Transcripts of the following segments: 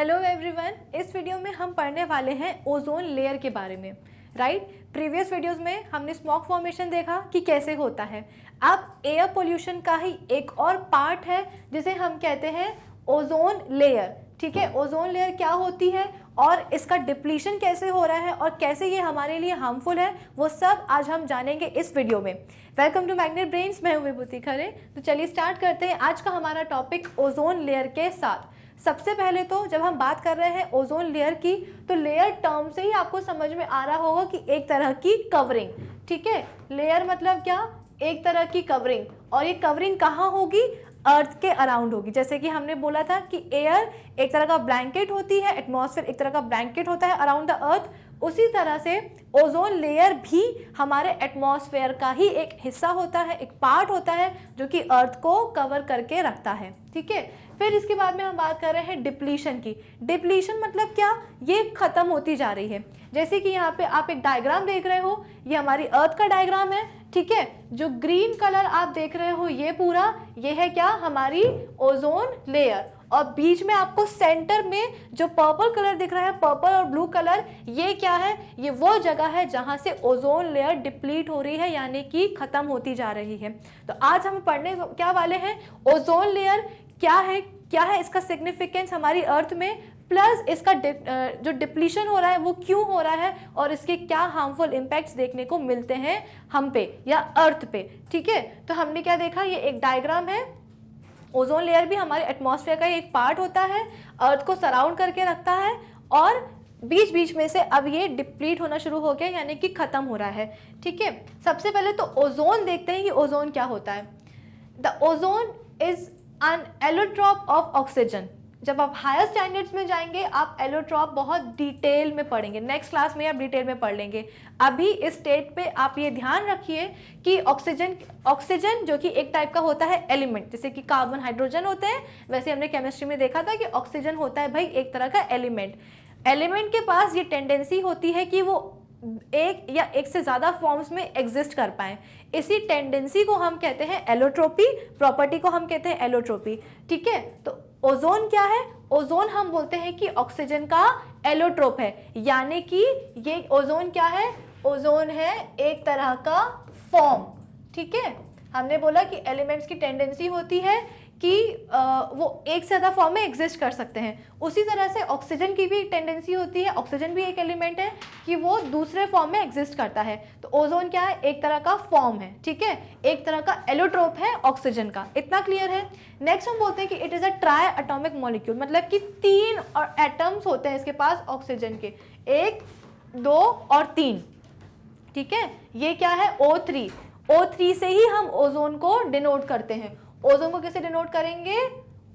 Hello everyone, इस video में हम पढ़ने वाले हैं ओजोन लेयर के बारे में। राइट, प्रीवियस वीडियोस में हमने स्मॉग फॉर्मेशन देखा कि कैसे होता है। अब एयर पोल्यूशन का ही एक और पार्ट है जिसे हम कहते हैं ओजोन लेयर। ठीक है, ओजोन लेयर क्या होती है और इसका डिप्लीशन कैसे हो रहा है और कैसे ये हमारे लिए हार्मफुल है, वो सब आज हम जानेंगे इस वीडियो में। वेलकम टू मैग्नेट ब्रेन्स, मैं हूं विभूति खरे। तो चलिए स्टार्ट करते हैं आज का हमारा टॉपिक ओजोन लेयर के साथ। सबसे पहले तो जब हम बात कर रहे हैं ओजोन लेयर की, तो लेयर टर्म से ही आपको समझ में आ रहा होगा कि एक तरह की कवरिंग। ठीक है, लेयर मतलब क्या? एक तरह की कवरिंग। और ये कवरिंग कहाँ होगी? अर्थ के अराउंड होगी। जैसे कि हमने बोला था कि एयर एक तरह का ब्लैंकेट होती है, एटमॉस्फेयर एक तरह का ब्लैंकेट होता है अराउंड द अर्थ, उसी तरह से ओजोन लेयर भी हमारे एटमॉस्फेयर का ही एक हिस्सा होता है, एक पार्ट होता है जो कि अर्थ को कवर करके रखता है। ठीक है, फिर इसके बाद में हम बात कर रहे हैं डिप्लीशन की। डिप्लीशन मतलब क्या? ये खत्म होती जा रही है। जैसे कि यहाँ पे आप एक डायग्राम देख रहे हो, ये हमारी अर्थ का डायग्राम है। ठीक है, जो ग्रीन कलर आप देख रहे हो ये पूरा, ये है क्या? हमारी ओजोन लेयर। और बीच में आपको सेंटर में जो पर्पल कलर दिख रहा है, पर्पल और ब्लू कलर, ये क्या है? ये वो जगह है जहां से ओजोन लेयर डिप्लीट हो रही है, यानी कि खत्म होती जा रही है। तो आज हम पढ़ने क्या वाले हैं? ओजोन लेयर क्या है इसका सिग्निफिकेंस हमारी अर्थ में, प्लस इसका जो डिप्लीशन हो रहा है वो क्यों हो रहा है और इसके क्या हार्मफुल इम्पैक्ट्स देखने को मिलते हैं हम पे या अर्थ पे। ठीक है, तो हमने क्या देखा? ये एक डायग्राम है। ओजोन लेयर भी हमारे एटमॉस्फेयर का एक पार्ट होता है, अर्थ को सराउंड करके रखता है, और बीच बीच में से अब ये डिप्लीट होना शुरू हो गया, यानी कि खत्म हो रहा है। ठीक है, सबसे पहले तो ओजोन देखते हैं कि ओजोन क्या होता है। The ozone is an allotrope of oxygen. जब आप हायर स्टैंडर्ड्स में जाएंगे आप एलोट्रॉप बहुत डिटेल में पढ़ेंगे, नेक्स्ट क्लास में आप डिटेल में पढ़ लेंगे। अभी इस स्टेट पे आप ये ध्यान रखिए कि ऑक्सीजन जो कि एक टाइप का होता है एलिमेंट, जैसे कि कार्बन हाइड्रोजन होते हैं, वैसे हमने केमिस्ट्री में देखा था कि ऑक्सीजन होता है भाई एक तरह का एलिमेंट के पास ये टेंडेंसी होती है कि वो एक या एक से ज़्यादा फॉर्म्स में एग्जिस्ट कर पाएं। इसी टेंडेंसी को हम कहते हैं एलोट्रोपी, प्रॉपर्टी को हम कहते हैं एलोट्रोपी। ठीक है, तो ओजोन क्या है? ओजोन हम बोलते हैं कि ऑक्सीजन का एलोट्रोप है, यानी कि ये ओजोन क्या है? ओजोन है एक तरह का फॉर्म। ठीक है, हमने बोला कि एलिमेंट्स की टेंडेंसी होती है कि वो एक से ज़्यादा फॉर्म में एग्जिस्ट कर सकते हैं। उसी तरह से ऑक्सीजन की भी टेंडेंसी होती है, ऑक्सीजन भी एक एलिमेंट है कि वो दूसरे फॉर्म में एग्जिस्ट करता है। तो ओजोन क्या है? एक तरह का फॉर्म है। ठीक है, एक तरह का एलोट्रोप है ऑक्सीजन का। इतना क्लियर है? नेक्स्ट हम बोलते हैं कि it is a try atomic molecule, मतलब कि 3 एटम्स होते हैं इसके पास ऑक्सीजन के, 1, 2 और 3। ठीक है, ये क्या है? O3। O3 से ही हम ओजोन को डिनोट करते हैं। ओजोन को कैसे डिनोट करेंगे?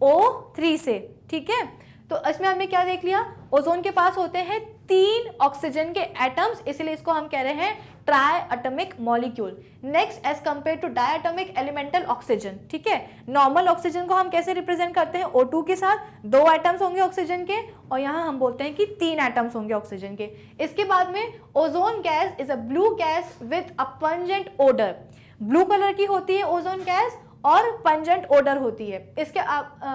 O3 से। ठीक है, तो इसमें हमने क्या देख लिया? ओजोन के पास होते हैं 3 ऑक्सीजन के एटम्स, इसलिए इसको हम कह रहे हैं triatomic molecule. Next, as compare to diatomic elemental oxygen. ठीक है, नॉर्मल ऑक्सीजन को हम कैसे रिप्रेजेंट करते हैं? O2 के साथ 2 एटम्स होंगे ऑक्सीजन के, और यहाँ हम बोलते हैं कि 3 एटम्स होंगे ऑक्सीजन के। इसके बाद में ozone gas is a blue gas with a pungent odour. Blue colour की होती है ओजोन गैस और पंजेंट ओडर होती है। इसके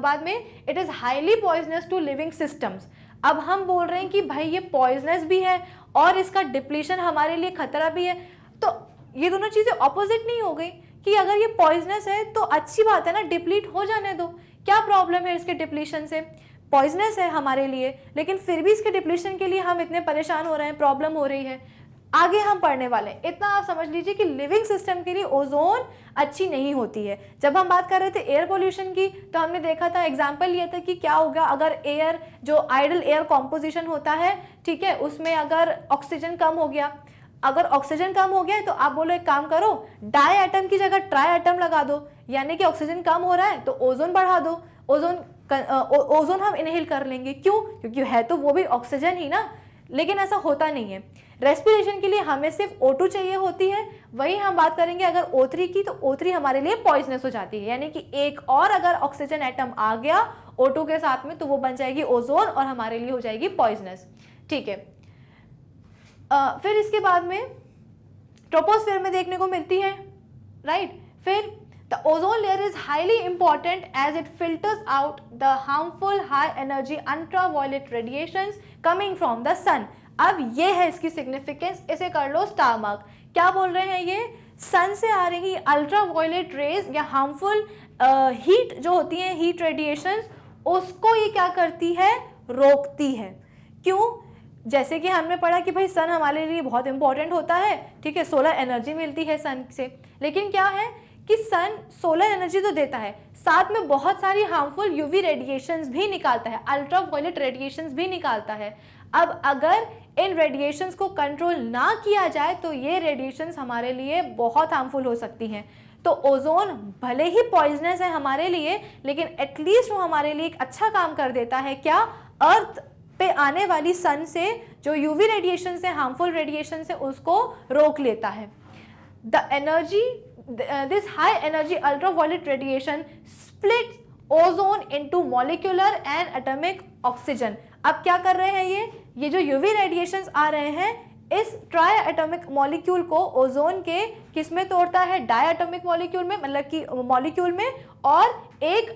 बाद में it is highly poisonous to living systems. अब हम बोल रहे हैं कि भाई ये पॉइजनस भी है और इसका डिप्लीशन हमारे लिए खतरा भी है, तो ये दोनों चीजें ऑपोजिट नहीं हो गई कि अगर ये पॉइजनस है तो अच्छी बात है ना, डिप्लीट हो जाने दो, क्या प्रॉब्लम है इसके डिप्लीशन से? पॉइजनस है हमारे लिए, लेकिन फिर भी इसके डिप्लीशन के लिए हम इतने परेशान हो रहे हैं, प्रॉब्लम हो रही है। आगे हम पढ़ने वाले हैं, इतना आप समझ लीजिए कि लिविंग सिस्टम के लिए ओजोन अच्छी नहीं होती है। जब हम बात कर रहे थे एयर पोल्यूशन की, तो हमने देखा था, एग्जांपल लिया था कि क्या होगा अगर एयर, जो आइडल एयर कॉम्पोजिशन होता है, ठीक है, उसमें अगर ऑक्सीजन कम हो गया, अगर ऑक्सीजन कम हो गया तो आप बोलो एक काम करो, डाई एटम की जगह ट्राई एटम लगा दो, यानी कि ऑक्सीजन कम हो रहा है तो ओजोन बढ़ा दो। ओजोन हम इनहेल कर लेंगे, क्यों? क्योंकि है तो वो भी ऑक्सीजन ही ना। लेकिन ऐसा होता नहीं है। रेस्पिरेशन के लिए हमें सिर्फ O2 चाहिए होती है। वही हम बात करेंगे अगर O3 की, तो O3 हमारे लिए पॉइजनस हो जाती है, यानी कि एक और अगर ऑक्सीजन एटम आ गया O2 के साथ में तो वो बन जाएगी ओजोन और हमारे लिए हो जाएगी पॉइजनस। ठीक है, फिर इसके बाद में ट्रोपोस्फेयर में देखने को मिलती है। राइट, फिर The ozone layer is highly important as it filters out the harmful high energy ultraviolet radiations coming from the sun. अब ये है इसकी सिग्निफिकेंस, इसे कर लो स्टार मार्क। क्या बोल रहे हैं ये? सन से आ रही अल्ट्रावायलेट रेज या हार्मफुल हीट जो होती है, हीट रेडिएशंस, उसको ये क्या करती है? रोकती है। क्यों? जैसे कि हमने पढ़ा कि भाई सन हमारे लिए बहुत इंपॉर्टेंट होता है, ठीक है, सोलर एनर्जी मिलती है सन से, लेकिन क्या है कि सन सोलर एनर्जी तो देता है, साथ में बहुत सारी हार्मफुल यूवी रेडिएशंस भी निकालता है, अल्ट्रावायलेट रेडिएशंस भी निकालता है। अब अगर इन रेडिएशंस को कंट्रोल ना किया जाए तो ये रेडिएशंस हमारे लिए बहुत हार्मफुल हो सकती हैं। तो ओजोन भले ही पॉइजनस है हमारे लिए, लेकिन एटलीस्ट वो हमारे लिए एक अच्छा काम कर देता है। क्या? अर्थ पे आने वाली सन से जो यूवी रेडिएशन है, हार्मफुल रेडिएशन है, उसको रोक लेता है। The energy, this high energy ultraviolet radiation split ozone into molecular and atomic oxygen. अब क्या कर रहे हैं ये जो यूवी रेडिएशंस आ रहे हैं, इस ट्राई एटॉमिक मॉलिक्यूल को ओजोन के किस में तोड़ता है? डाई एटॉमिक मॉलिक्यूल में, मतलब कि मॉलिक्यूल में, और एक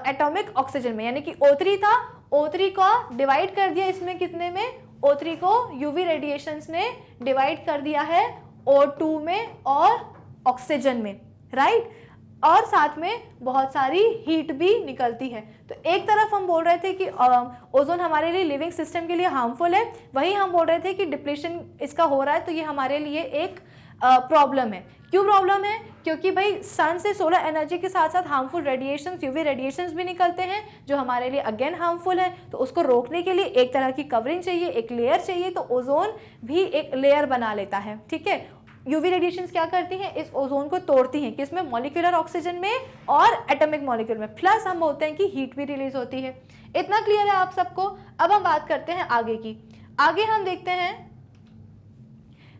एटॉमिक ऑक्सीजन में, यानी कि O3 था, O3 को डिवाइड कर दिया इसमें कितने में? O3 को यूवी रेडिएशंस ने डिवाइड कर दिया है O2 में और ऑक्सीजन में, राइट? और साथ में बहुत सारी हीट भी निकलती है। तो एक तरफ हम बोल रहे थे कि ओजोन हमारे लिए लिविंग सिस्टम के लिए हार्मफुल है, वहीं हम बोल रहे थे कि डिप्लीशन इसका हो रहा है, तो ये हमारे लिए एक प्रॉब्लम है। क्यों प्रॉब्लम है? क्योंकि भाई सन से सोलर एनर्जी के साथ साथ हार्मफुल रेडिएशंस, यूवी रेडिएशंस भी निकलते हैं जो हमारे लिए अगेन हार्मफुल है। तो उसको रोकने के लिए एक तरह की कवरिंग चाहिए, एक लेयर चाहिए, तो ओजोन भी एक लेयर बना लेता है, ठीक है। यूवी रेडिएशंस क्या करती हैं? इस ओजोन को तोड़ती हैं, किसमें? मॉलिक्यूलर ऑक्सीजन में और एटॉमिक मॉलिक्यूल में, प्लस हम बोलते हैं कि हीट भी रिलीज होती है। इतना क्लियर है आप सबको? अब हम बात करते हैं आगे की। आगे हम देखते हैं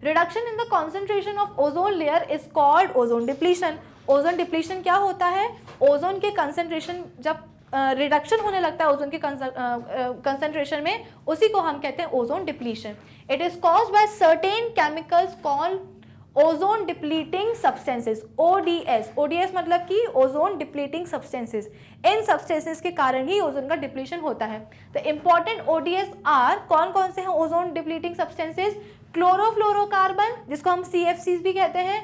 reduction in the concentration of ozone layer is called ozone depletion. Ozone depletion क्या होता है? ओजोन के कंसेंट्रेशन जब रिडक्शन होने लगता है ओजोन के कंसेंट्रेशन में, उसी को हम कहते हैं ozone depletion. It is caused by certain chemicals called ozone depleting substances, ODS। ODS मतलब कि ओजोन डिप्लीटिंग सब्सटेंसेस। इन सब्सटेंसेस के कारण ही ओजोन का डिप्लीशन होता है। तो इंपॉर्टेंट ODS आर, कौन कौन से हैं ओजोन डिप्लीटिंग सब्सटेंसेस? क्लोरोफ्लोरोकार्बन, जिसको हम CFCs भी कहते हैं,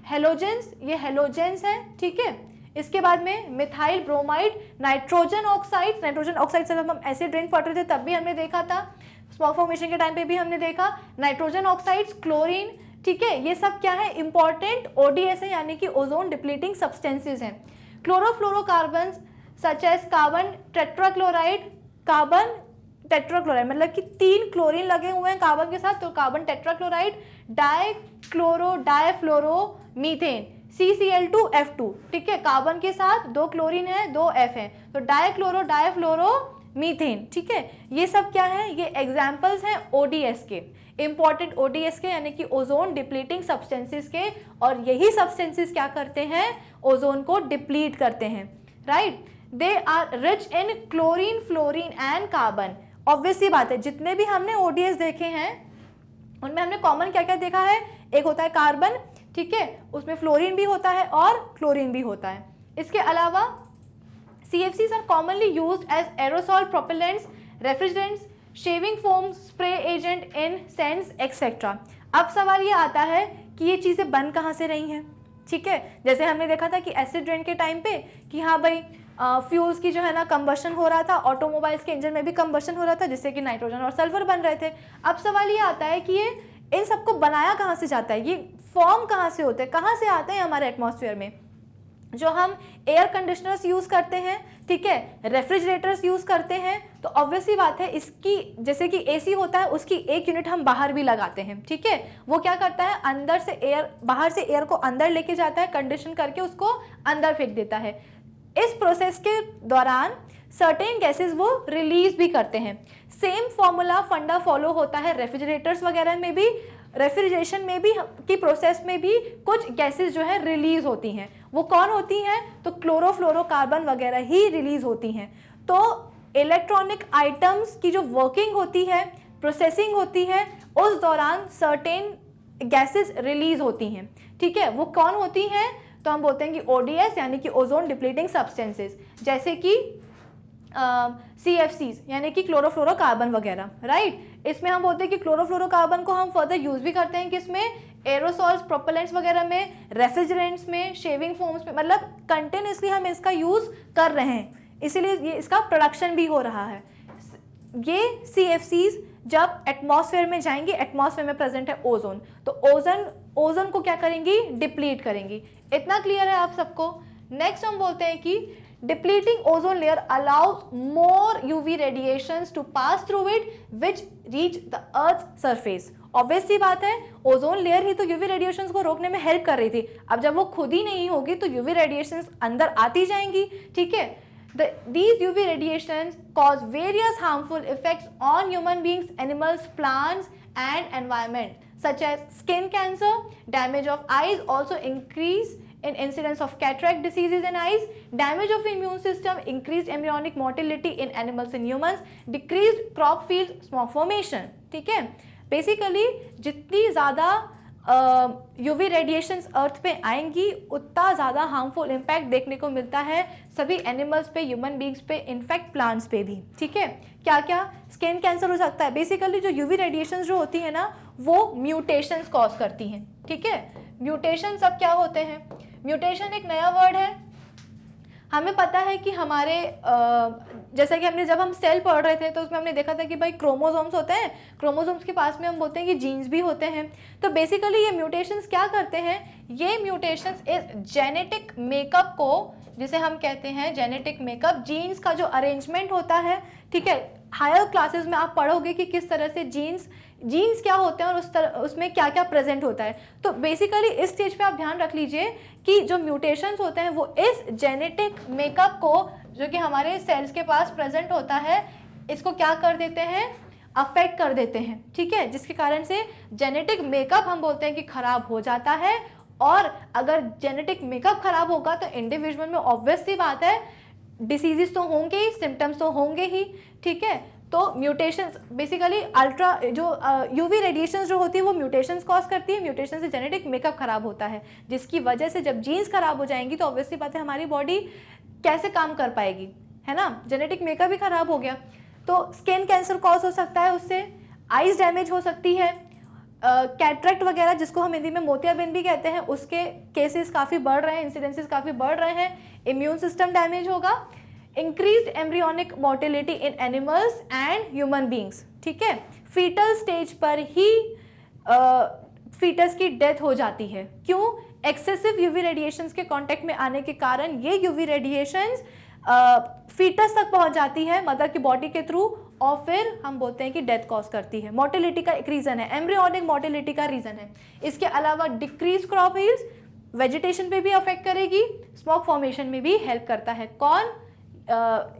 हेलोजेंस, ये हेलोजेंस है, ठीक है। इसके बाद में methyl bromide, nitrogen oxide. Nitrogen oxide से जब हम एसिड ड्रिंक पढ़ रहे थे तब भी हमने देखा था, स्मॉग फॉर्मेशन के टाइम पे भी हमने देखा नाइट्रोजन ऑक्साइड्स, क्लोरीन, ठीक है। ये सब क्या है? इंपॉर्टेंट ODS है, यानी कि ओजोन डिप्लीटिंग सब्सटेंसेस हैं। Chlorofluorocarbon such as carbon tetrachloride, carbon tetrachloride मतलब कि 3 क्लोरीन लगे हुए हैं कार्बन के साथ, तो carbon tetrachloride. Dichloro difluoro methane, CCl2F2, ठीक है। कार्बन के साथ 2 क्लोरीन है, 2 F है, तो डाइक्लोरो डाइफ्लोरो मीथेन, ठीक है। ये सब क्या है? ये एग्जाम्पल्स हैं ODS के, इंपॉर्टेंट ODS के, यानी कि ओजोन डिप्लीटिंग सब्सटेंसेस के। और यही सब्सटेंसेस क्या करते हैं? ओजोन को डिप्लीट करते हैं, right. They are rich in chlorine, fluorine and carbon. Obvious सी बात है, जितने भी हमने ODS देखे हैं उनमें हमने कॉमन क्या क्या देखा है? एक होता है कार्बन, ठीक है, उसमें फ्लोरीन भी होता है और क्लोरीन भी होता है। इसके अलावा CFCs are commonly used as aerosol propellants, refrigerants, shaving foam, spray agent in scents, etc. अब सवाल ये आता है कि ये चीज़ें बन कहाँ से रही हैं, ठीक है। जैसे हमने देखा था कि एसिड रेन के टाइम पे कि हाँ भाई फ्यूल्स की जो है ना कंबशन हो रहा था, ऑटोमोबाइल्स के इंजन में भी कंबशन हो रहा था, जिससे कि नाइट्रोजन और सल्फर बन रहे थे। अब सवाल ये आता है कि ये इन सबको बनाया कहाँ से जाता है? ये फॉर्म कहाँ से होते हैं, कहाँ से आते हैं हमारे एटमॉस्फेयर में? जो हम एयर कंडीशनर्स यूज़ करते हैं, ठीक है, रेफ्रिजरेटर्स यूज़ करते हैं, तो ऑब्वियसली बात है इसकी, जैसे कि AC होता है उसकी एक यूनिट हम बाहर भी लगाते हैं, ठीक है। वो क्या करता है? अंदर से एयर, बाहर से एयर को अंदर लेके जाता है, कंडीशन करके उसको अंदर फेंक देता है। इस प्रोसेस के दौरान सर्टेन गैसेस वो रिलीज भी करते हैं। सेम फॉर्मूला फंडा फॉलो होता है रेफ्रिजरेटर्स वगैरह में भी, रेफ्रिजरेशन में भी की प्रोसेस में भी कुछ गैसेस जो है रिलीज होती हैं। वो कौन होती हैं? तो क्लोरोफ्लोरोकार्बन वगैरह ही रिलीज होती हैं। तो इलेक्ट्रॉनिक आइटम्स की जो वर्किंग होती है, प्रोसेसिंग होती है, उस दौरान सर्टेन गैसेस रिलीज होती हैं, ठीक है। वो कौन होती हैं? तो हम बोलते हैं कि ODS यानी कि ओजोन डिप्लीटिंग सब्सटेंसेस, जैसे कि CFCs यानी कि क्लोरोफ्लोरोकार्बन वगैरह, राइट। इसमें हम बोलते हैं कि क्लोरोफ्लोरोकार्बन को हम फर्दर यूज भी करते हैं किसमें, एरोसॉल्स, प्रोपेलेंट्स वगैरह में, रेफ्रिजरेंट्स में, शेविंग फोम्स में, मतलब कंटिन्यूसली हम इसका यूज कर रहे हैं, इसीलिए ये इसका प्रोडक्शन भी हो रहा है। ये CFCs जब एटमॉस्फेयर में जाएंगे, एटमॉस्फेयर में प्रेजेंट है ओजोन, तो ओजोन को क्या करेंगी, डिप्लीट करेंगी। इतना क्लियर है आप सबको। नेक्स्ट हम बोलते हैं कि depleting ozone layer allows more UV radiations to pass through it which reach the earth surface. Obvious सी बात है, ओजोन लेयर ही तो UV रेडिएशंस को रोकने में हेल्प कर रही थी। अब जब वो खुद ही नहीं होगी तो UV रेडिएशंस अंदर आती जाएंगी, ठीक है। These UV radiations cause various harmful effects on human beings, animals, plants and environment such as skin cancer, damage of eyes, also increase in incidence of cataract diseases in eyes, damage of immune system, increased embryonic motility in animals and humans, decreased crop field smoke formation, ठीक है। Basically जितनी ज़्यादा UV radiations अर्थ पे आएंगी उतना ज़्यादा harmful impact देखने को मिलता है सभी एनिमल्स पे, ह्यूमन बींग्स पे, इनफैक्ट प्लांट्स पे भी, ठीक है। क्या क्या, स्किन कैंसर हो सकता है। बेसिकली जो UV रेडिएशंस जो होती है ना, वो म्यूटेशंस कॉज करती हैं, ठीक है। म्यूटेशंस अब क्या होते हैं, म्यूटेशन एक नया वर्ड है। हमें पता है कि हमारे जैसा कि हमने जब हम सेल पढ़ रहे थे तो उसमें हमने देखा था कि भाई क्रोमोसोम्स होते हैं, क्रोमोसोम्स के पास में हम बोलते हैं कि जीन्स भी होते हैं। तो बेसिकली ये म्यूटेशंस क्या करते हैं, ये म्यूटेशंस इस जेनेटिक मेकअप को, जिसे हम कहते हैं जेनेटिक मेकअप, जीन्स का जो अरेंजमेंट होता है, ठीक है। हायर क्लासेस में आप पढ़ोगे कि किस तरह से जीन्स क्या होते हैं और उसमें क्या क्या प्रेजेंट होता है। तो बेसिकली इस स्टेज पे आप ध्यान रख लीजिए कि जो म्यूटेशंस होते हैं वो इस जेनेटिक मेकअप को, जो कि हमारे सेल्स के पास प्रेजेंट होता है, इसको क्या कर देते हैं, अफेक्ट कर देते हैं, ठीक है। जिसके कारण से जेनेटिक मेकअप हम बोलते हैं कि खराब हो जाता है। और अगर जेनेटिक मेकअप खराब होगा तो इंडिविजुअल में ऑब्वियस सी बात है डिसीजेस तो होंगे ही, सिम्टम्स तो होंगे ही, ठीक है। तो म्यूटेशंस बेसिकली जो UV रेडिएशंस जो होती है वो म्यूटेशंस कॉज करती है। म्यूटेशन से जेनेटिक मेकअप खराब होता है, जिसकी वजह से जब जीन्स खराब हो जाएंगी तो ऑब्वियसली बात है हमारी बॉडी कैसे काम कर पाएगी, है ना। जेनेटिक मेकअप भी खराब हो गया तो स्किन कैंसर कॉज हो सकता है उससे, आइज डैमेज हो सकती है, कैटरेक्ट वगैरह जिसको हम हिंदी में मोतियाबिंद भी कहते हैं, उसके केसेस काफ़ी बढ़ रहे हैं, इंसिडेंसेस काफ़ी बढ़ रहे हैं। इम्यून सिस्टम डैमेज होगा, increased embryonic motility in animals and human beings, ठीक है। फीटल स्टेज पर ही फीटस की डेथ हो जाती है। क्यों? एक्सेसिव UV रेडिएशंस के कांटेक्ट में आने के कारण ये UV रेडिएशंस फीटस तक पहुंच जाती है मदर की बॉडी के थ्रू, और फिर हम बोलते हैं कि डेथ कॉज करती है। मोटिलिटी का एक रीजन है, एम्ब्रियोनिक मोटिलिटी का रीजन है। इसके अलावा डिक्रीज क्रॉप यील्ड्स, वेजिटेशन पे भी अफेक्ट करेगी, स्मोक फॉर्मेशन में भी हेल्प करता है। कौन?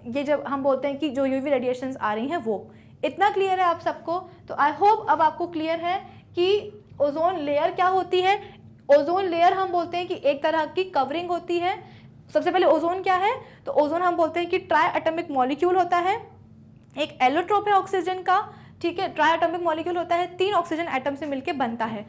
ये जब हम बोलते हैं कि जो UV रेडिएशंस आ रही हैं वो। इतना क्लियर है आप सबको? तो आई होप अब आपको क्लियर है कि ओजोन लेयर क्या होती है। ओजोन लेयर हम बोलते हैं कि एक तरह की कवरिंग होती है। सबसे पहले ओजोन क्या है? तो ओजोन हम बोलते हैं कि ट्राई एटॉमिक मॉलिक्यूल होता है, एक एलोट्रोप है ऑक्सीजन का, ठीक है। ट्राई एटॉमिक मॉलिक्यूल होता है, 3 ऑक्सीजन एटम से मिलकर बनता है।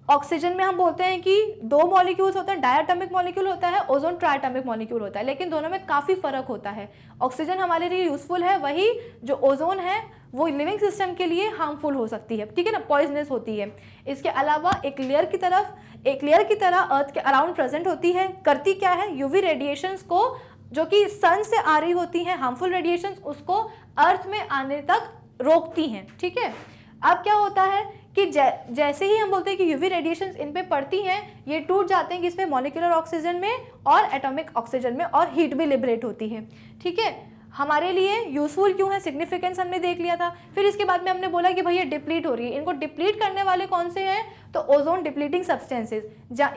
ऑक्सीजन में हम बोलते हैं कि 2 मॉलिक्यूल्स होते हैं, डायटॉमिक मॉलिक्यूल होता है, ओजोन ट्राइटॉमिक मॉलिक्यूल होता है, लेकिन दोनों में काफ़ी फर्क होता है। ऑक्सीजन हमारे लिए यूजफुल है, वही जो ओजोन है वो लिविंग सिस्टम के लिए हार्मफुल हो सकती है, ठीक है ना, पॉइजनस होती है। इसके अलावा एक लेयर की तरह अर्थ के अराउंड प्रेजेंट होती है। करती क्या है? UV रेडिएशंस को, जो कि सन से आ रही होती हैं हार्मफुल रेडिएशंस, उसको अर्थ में आने तक रोकती हैं, ठीक है। अब क्या होता है कि जैसे ही हम बोलते हैं कि UV रेडिएशंस इन पे पड़ती हैं, ये टूट जाते हैं किसमें? मॉलिक्यूलर ऑक्सीजन में और एटॉमिक ऑक्सीजन में, और हीट भी लिबरेट होती है, ठीक है। हमारे लिए यूजफुल क्यों है, सिग्निफिकेंस हमने देख लिया था। फिर इसके बाद में हमने बोला कि भाई ये डिप्लीट हो रही है। इनको डिप्लीट करने वाले कौन से हैं? तो ओजोन डिप्लीटिंग सब्सटेंसेज,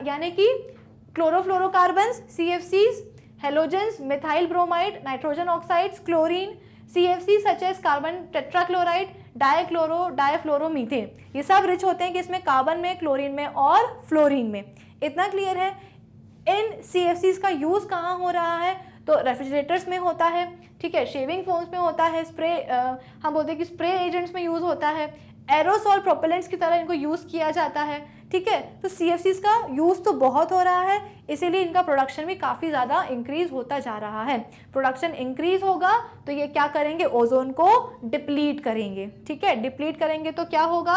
यानी कि chlorofluorocarbons, CFCs, halogens, methyl bromide, nitrogen oxides, chlorine, CFC such as carbon tetrachloride, difluoromethane, ये सब रिच होते हैं कि इसमें कार्बन में, क्लोरीन में और फ्लोरीन में। इतना क्लियर है? इन CFCs का यूज कहाँ हो रहा है? तो रेफ्रिजरेटर्स में होता है, ठीक है, शेविंग फोम्स में होता है, हम बोलते हैं कि स्प्रे एजेंट्स में यूज होता है, एरोसॉल प्रोपेलेंट्स की तरह इनको यूज किया जाता है, ठीक है। तो CFCs का यूज़ तो बहुत हो रहा है, इसीलिए इनका प्रोडक्शन भी काफ़ी ज़्यादा इंक्रीज होता जा रहा है। प्रोडक्शन इंक्रीज होगा तो ये क्या करेंगे, ओजोन को डिप्लीट करेंगे, ठीक है। डिप्लीट करेंगे तो क्या होगा,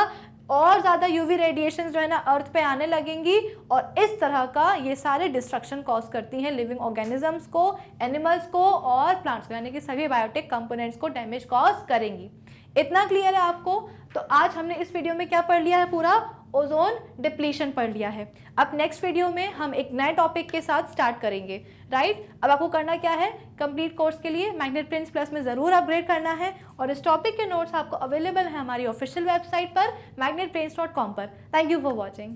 और ज़्यादा यूवी रेडिएशन जो है ना अर्थ पे आने लगेंगी, और इस तरह का ये सारे डिस्ट्रक्शन कॉज करती हैं लिविंग ऑर्गेनिजम्स को, एनिमल्स को और प्लांट्स को, यानी कि सभी बायोटिक कंपोनेंट्स को डैमेज कॉज करेंगी। इतना क्लियर है आपको? तो आज हमने इस वीडियो में क्या पढ़ लिया है, पूरा ओजोन डिप्लीशन पढ़ लिया है। अब नेक्स्ट वीडियो में हम एक नए टॉपिक के साथ स्टार्ट करेंगे, राइट। अब आपको करना क्या है, कंप्लीट कोर्स के लिए मैग्नेट प्रिंट्स प्लस में ज़रूर अपग्रेड करना है, और इस टॉपिक के नोट्स आपको अवेलेबल है हमारी ऑफिशियल वेबसाइट पर magnetbrains.com पर। Thank you for watching.